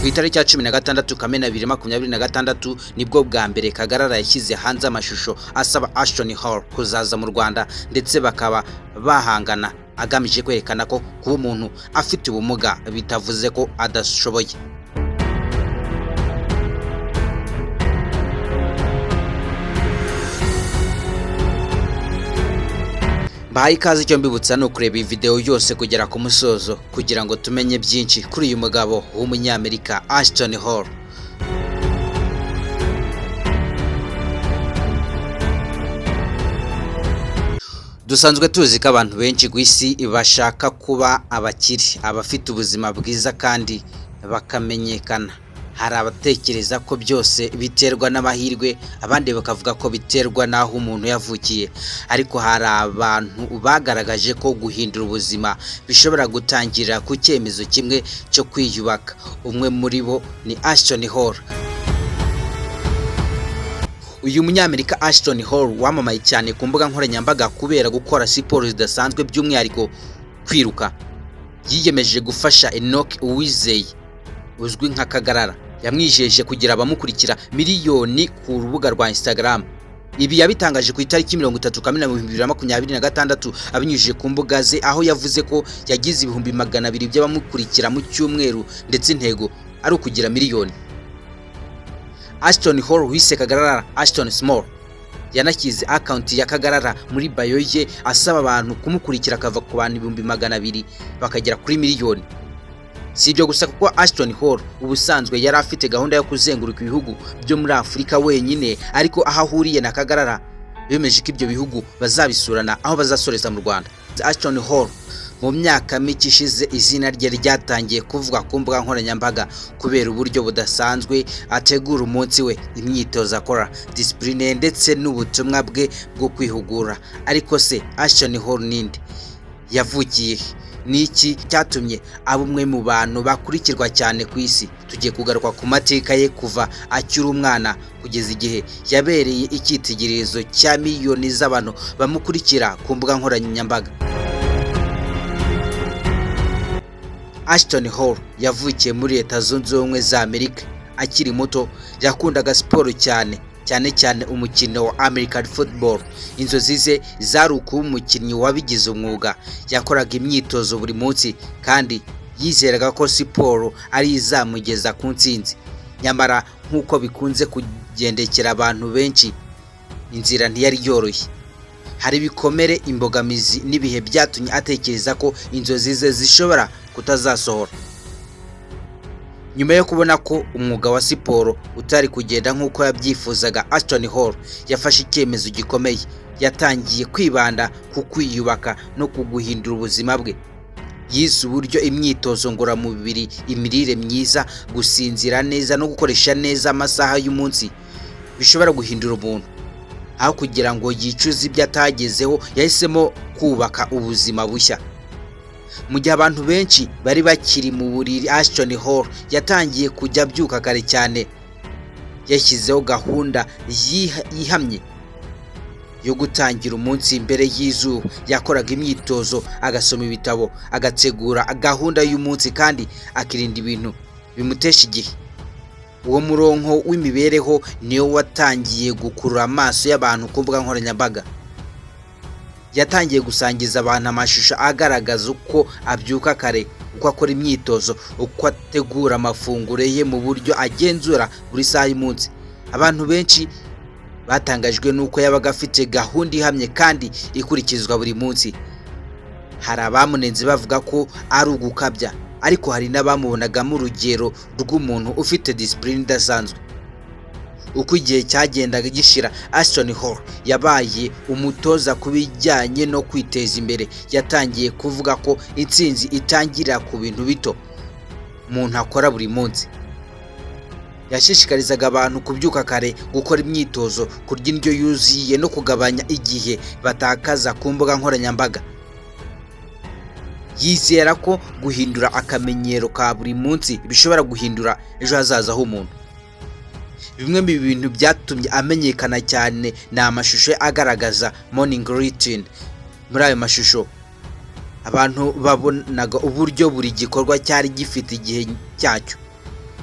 Ku itariki ya 16 Kamena 2026 nibwo bwa mbere Kagarara yashyize hanze amashusho asaba Ashton Hall kuzaza mu Rwanda ndetse bakaba bahangana agamije kwerekana ko kuba umuntu afite ubumuga bitavuze ko adashoboye. Bahaye ikaze, icyo mbibutsa no kureba iyi video yose kugera ku musozo kugira ngo tumenye byinshi kuri uyu mugabo w'umunyamerika Ashton Hall. Dusanzwe tuzi ko abantu benshi ku isi bashaka kuba abakire, abafite ubuzima bwiza kandi bakamenyekana. Hari abatekereza ko byose biterwa n'amahirwe, abandi bakavuga ko biterwa n'aho umuntu yavukiye, ariko hari abantu bagaragaje ko guhindura ubuzima bishobora gutangirira ku cyemezo kimwe cyo kwiyubaka. Umwe muri bo ni Ashton Hall. Uyu munyamerika Ashton Hall wamamaye cyane ku mbuga nkoranyambaga kubera gukora siporo zidasanzwe, by'umwihariko kwiruka. Yiyemeje gufasha Enoch Uwizeye uzwi nka Kagarara, yamwijeje kugira abamukurikira miliyoni ku rubuga rwa Instagram. Ibi yabitangaje ku itariki 30 Kamena 2026 abinyujije ku mbuga ze, aho yavuze ko yagize ibihumbi 200 by'abamukurikira mu cyumweru ndetse intego ari ukugira miliyoni. Ashton Hall wise Kagarara Ashton Small yanashyize account ya Kagarara muri bio ye asaba abantu kumukurikira akava ku bantu 200,000 bakagera kuri miliyoni. Si ibyo gusa, kuko Ashton Hall ubusanzwe yari afite gahunda yo kuzenguruka ibihugu byo muri Afurika wenyine, ariko aho ahuriye na Kagarara bemeje ko ibyo bihugu bazabisurana aho bazasoreza mu Rwanda. Ashton Hall mu myaka mike ishize izina rye ryatangiye kuvuga ku mbuga nkoranyambaga kubera uburyo budasanzwe ategura umunsi we, imyitozo akora, discipline ndetse n'ubutumwa bwe bwo kwihugura. Ariko se Ashton Hall ninde? Yavukiye niki cyatumye aba umwe mu bantu bakurikirwa cyane ku isi? Tugiye kugaruka ku mateka ye kuva akiri umwana kugeza igihe yabereye icyitegererezo cya miliyoni z'abantu bamukurikira ku mbuga nkoranyambaga. Ashton Hall yavukiye muri Leta Zunze Ubumwe za Amerika. Akiri muto yakundaga siporo cyane cyane umukino wa American football. Inzozi ze zari ukuba umukinnyi wabigize umwuga. Yakoraga imyitozo buri munsi kandi yizeraga ko siporo ari izamugeza ku ntsinzi. Nyamara nk'uko bikunze kugendekera abantu benshi, inzira ntiyari yoroshye. Hari bikomere, imbogamizi n'ibihe byatumye atekereza ko inzozi ze zishobora kutazasohora. Nyuma yo kubona ko umwuga wa siporo utari kugenda nk'uko yabyifuzaga, Ashton Hall yafashe icyemezo gikomeye. Yatangiye kwibanda ku kwiyubaka no kuguhindura ubuzima bwe. Yise uburyo imyitozo ngororamubiri, imirire myiza, gusinzira neza no gukoresha neza amasaha y'umunsi bishobora guhindura umuntu. Aho kugira ngo yicuze ibyo atagezeho, yahisemo kubaka ubuzima bushya. Mu gihe abantu benshi bari bakiri mu buriri, Ashton Hall yatangiye kujya abyuka kare cyane. Yashyizeho gahunda yihamye yo gutangira umunsi mbere y'izuba. Yakoraga imyitozo, agasoma ibitabo, agategura gahunda y'umunsi kandi akirinda ibintu bimutesha igihe. Uwo murongo w'imibereho niyo watangiye gukurura amaso y'abantu ku mbuga nkoranyambaga. Yatangiye gusangiza abantu amashusho agaragaza uko abyuka kare, uko akora imyitozo, uko ategura amafunguro ye mu buryo agenzura buri saha y'umunsi. Abantu benshi batangajwe n'uko yabaga afite gahunda ihamye kandi ikurikizwa buri munsi. Hari abamunenze bavuga ko ari ugukabya, ariko hari n'abamubonagamo urugero rw'umuntu ufite discipline idasanzwe. Uko igihe cyagendaga gishira, Ashton Hall yabaye umutoza ku bijyanye no kwiteza imbere. Yatangiye kuvuga ko intsinzi itangirira ku bintu bito umuntu akora buri munsi. Yashishikarizaga abantu kubyuka kare, gukora imyitozo, kurya indyo yuzuye no kugabanya igihe batakaza ku mbuga nkoranyambaga. Yizera ko guhindura akamenyero ka buri munsi bishobora guhindura ejo hazaza h'umuntu. Bimwe mu bintu byatumye amenyekana cyane ni amashusho agaragaza morning routine. Muri ayo mashusho abantu babonaga uburyo buri gikorwa cyari gifite igihe cyacyo.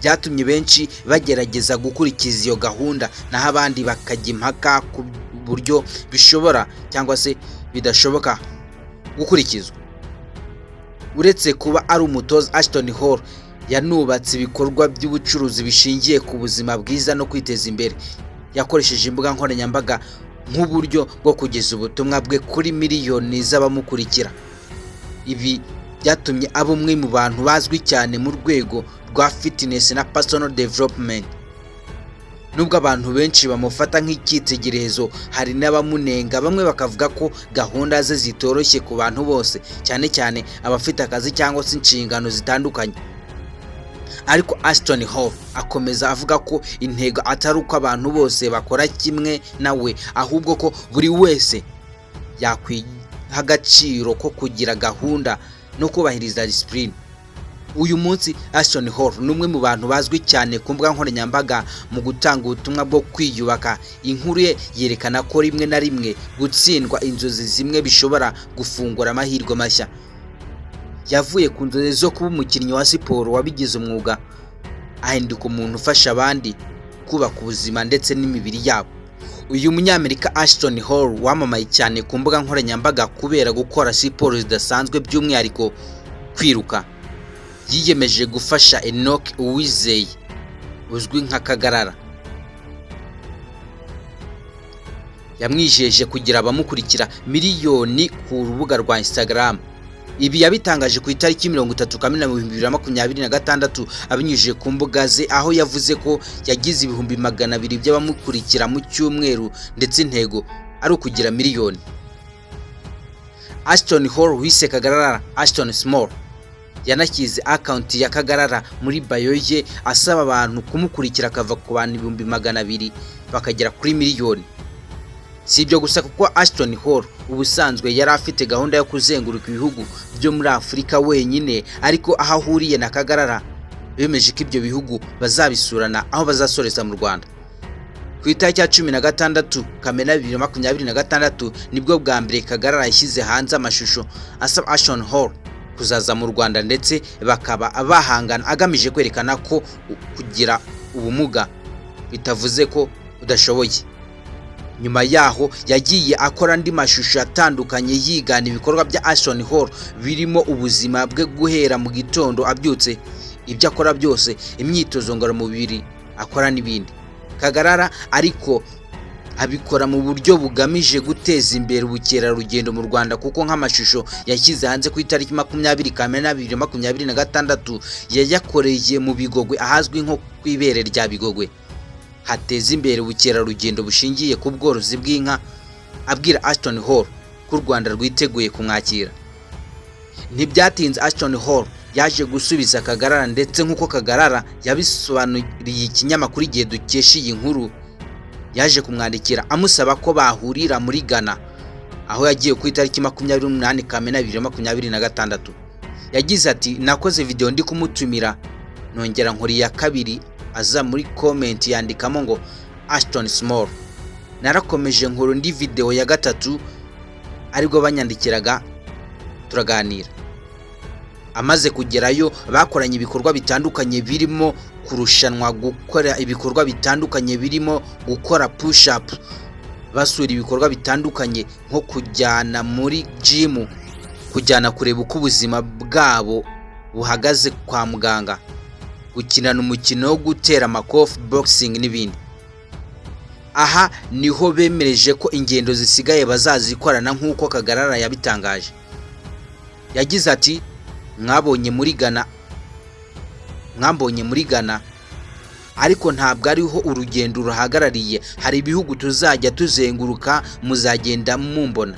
byatumye benshi bagerageza gukurikiza iyo gahunda naho abandi bakajya impaka ku buryo bishobora cyangwa se bidashoboka gukurikizwa. Uretse kuba ari umutoza, Ashton Hall yanubatse ibikorwa by'ubucuruzi bishingiye ku buzima bwiza no kwiteza imbere. Yakoresheje imbuga nkoranyambaga nk'uburyo bwo kugeza ubutumwa bwe kuri miliyoni z'abamukurikira. Ibi byatumye aba umwe mu bantu bazwi cyane mu rwego rwa fitness na personal development. Nubwo abantu benshi bamufata nk'icyitegererezo, hari n'abamunenga. Bamwe bakavuga ko gahunda ze zitoroshye ku bantu bose, cyane cyane abafite akazi cyangwa se inshingano zitandukanye. Ariko Ashton Hall akomeza avuga ko intego atari uko abantu bose bakora kimwe nawe, ahubwo ko buri wese yakwiha agaciro ko kugira gahunda no kubahiriza discipline. Uyu munsi Ashton Hall ni umwe mu bantu bazwi cyane ku mbuga nkoranyambaga mu gutanga ubutumwa bwo kwiyubaka. Inkuru ye yerekana ko rimwe na rimwe gutsindwa inzozi zimwe bishobora gufungura amahirwe mashya. Yavuye ku nzozi zo kuba umukinnyi wa siporo wabigize umwuga, ahinduka umuntu ufasha abandi kubaka ubuzima ndetse n'imibiri yabo. Uyu munyamerika Ashton Hall wamamaye cyane ku mbuga nkoranyambaga kubera gukora siporo zidasanzwe, by'umwihariko kwiruka. Yiyemeje gufasha Enoch Uwizeye uzwi nka Kagarara. Yamwijeje kugira abamukurikira miliyoni ku rubuga rwa Instagram. Ibi yabitangaje ku itariki 30 Kamena 2026 abinyujije ku mbuga ze, aho yavuze ko yagize ibihumbi 200 by'abamukurikira mu cyumweru ndetse intego ari ukugira miliyoni. Ashton Hall wise Kagarara Ashton Small yanakize account ya Kagarara muri bio ye, asaba abantu kumukurikira akava ku bantu 200,000 bakagera kuri miliyoni. Si ibyo gusa kuko Ashton Hall ubusanzwe yari afite gahunda yo kuzenguruka ibihugu byo muri Afurika wenyine, ariko aho ahuriye na Kagarara bemeje ko ibyo bihugu bazabisurana aho bazasoreza mu Rwanda. Ku itariki ya 16 Kamena 2026 nibwo bwa mbere Kagarara yashyize hanze amashusho asaba Ashton Hall kuzaza mu Rwanda, ndetse bakaba bahangana agamije kwerekana ko kugira ubumuga bitavuze ko udashoboye. Nyuma yaho yagiye akora andi mashusho atandukanye yigana ibikorwa bya Ashton Hall birimo ubuzima bwe guhera mu gitondo abyutse, ibyo akora byose, imyitozo ngororamubiri akora n'ibindi. Kagarara ariko abikora mu buryo bugamije guteza imbere ubukerarugendo mu Rwanda, kuko nk'amashusho yashyize hanze ku itariki 20 Kamena 2026 yayakoreye mu Bigogwe, ahazwi nko kwibere rya Bigogwe hateza imbere ubukerarugendo bushingiye ku bworozi bw'inka, abwira Ashton Hall ko u Rwanda rwiteguye kumwakira. Ntibyatinze Ashton Hall yaje gusubiza Kagarara, ndetse nk'uko Kagarara yabisobanuriye ikinyamakuru Igihe dukesha iyi nkuru, yaje kumwandikira amusaba ko bahurira muri Ghana, aho yagiye ku itariki 28 Kamena 2026. Yagize ati nakoze video ndi kumutumira, nongera nkuri ya kabiri, aza muri comment yandikamo ngo Ashton Small. Narakomeje nkuru ndi video ya gatatu, aribwo banyandikiraga turaganira. Amaze kugerayo bakoranye ibikorwa bitandukanye birimo kurushanwa gukora ibikorwa bitandukanye birimo gukora push up, basura ibikorwa bitandukanye nko kujyana muri gym, kujyana kureba uko ubuzima bwabo buhagaze kwa muganga, gukinana umukino wo gutera amakofi, boxing n'ibindi. Aha niho bemereje ko ingendo zisigaye bazazikorana nk'uko Kagarara yabitangaje. Yagize ati mwambonye muri Ghana, ariko ntabwo ariho urugendo ruhagarariye, hari ibihugu tuzajya tuzenguruka, muzagenda mumbona.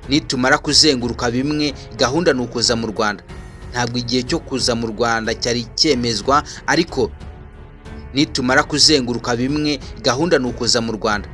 Nitumara kuzenguruka bimwe, gahunda ni ukuza mu Rwanda. Ntabwo igihe cyo kuza mu Rwanda cyari cyemezwa, ariko nitumara kuzenguruka bimwe, gahunda ni ukuza mu Rwanda.